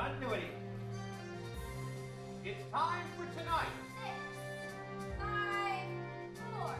continuity. It's time for tonight. 6, 5, 4,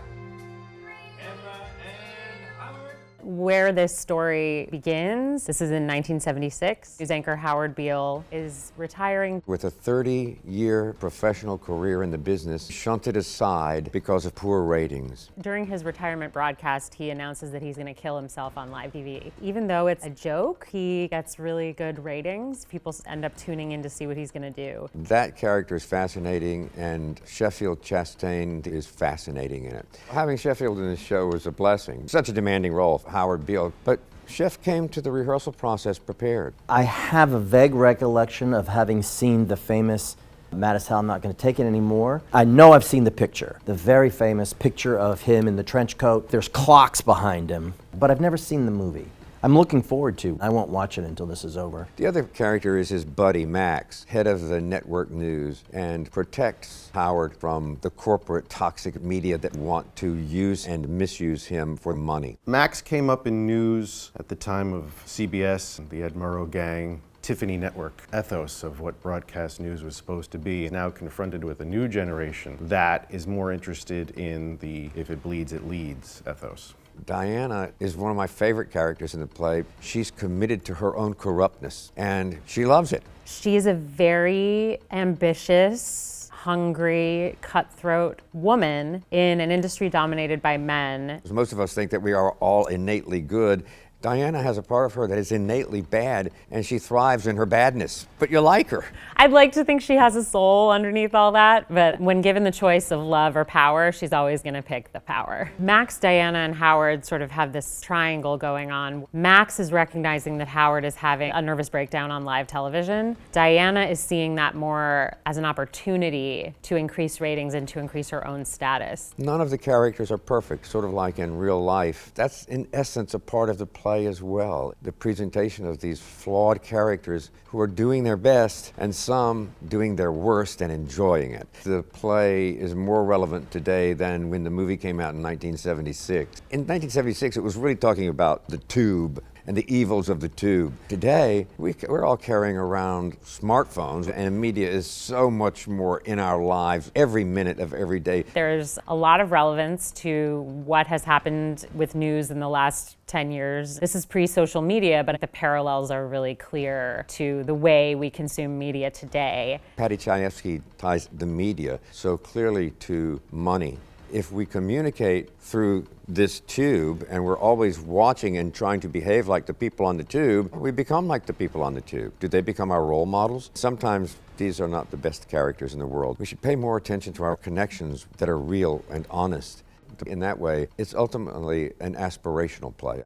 3. Emma and Howard. Where this story begins, this is in 1976. News anchor Howard Beale is retiring. With a 30-year professional career in the business, shunted aside because of poor ratings. During his retirement broadcast, he announces that he's going to kill himself on live TV. Even though it's a joke, he gets really good ratings. People end up tuning in to see what he's going to do. That character is fascinating, and Sheffield Chastain is fascinating in it. Having Sheffield in the show was a blessing. Such a demanding role, Howard Beale, but Chef came to the rehearsal process prepared. I have a vague recollection of having seen the famous Mattis, I'm not going to take it anymore. I know I've seen the picture, the very famous picture of him in the trench coat. There's clocks behind him, but I've never seen the movie. I'm looking forward to. I won't watch it until this is over. The other character is his buddy, Max, head of the network news, and protects Howard from the corporate toxic media that want to use and misuse him for money. Max came up in news at the time of CBS, the Ed Murrow gang, Tiffany Network ethos of what broadcast news was supposed to be, now confronted with a new generation that is more interested in the if it bleeds, it leads ethos. Diana is one of my favorite characters in the play. She's committed to her own corruptness, and she loves it. She is a very ambitious, hungry, cutthroat woman in an industry dominated by men. Most of us think that we are all innately good. Diana has a part of her that is innately bad, and she thrives in her badness. But you like her. I'd like to think she has a soul underneath all that, but when given the choice of love or power, she's always going to pick the power. Max, Diana, and Howard sort of have this triangle going on. Max is recognizing that Howard is having a nervous breakdown on live television. Diana is seeing that more as an opportunity to increase ratings and to increase her own status. None of the characters are perfect, sort of like in real life. That's in essence a part of the play as well. The presentation of these flawed characters who are doing their best and some doing their worst and enjoying it. The play is more relevant today than when the movie came out in 1976. In 1976, it was really talking about the tube and the evils of the tube. Today, we're all carrying around smartphones, and media is so much more in our lives every minute of every day. There's a lot of relevance to what has happened with news in the last 10 years. This is pre-social media, but the parallels are really clear to the way we consume media today. Paddy Chayefsky ties the media so clearly to money. If we communicate through this tube and we're always watching and trying to behave like the people on the tube, we become like the people on the tube. Do they become our role models? Sometimes these are not the best characters in the world. We should pay more attention to our connections that are real and honest. In that way, it's ultimately an aspirational play.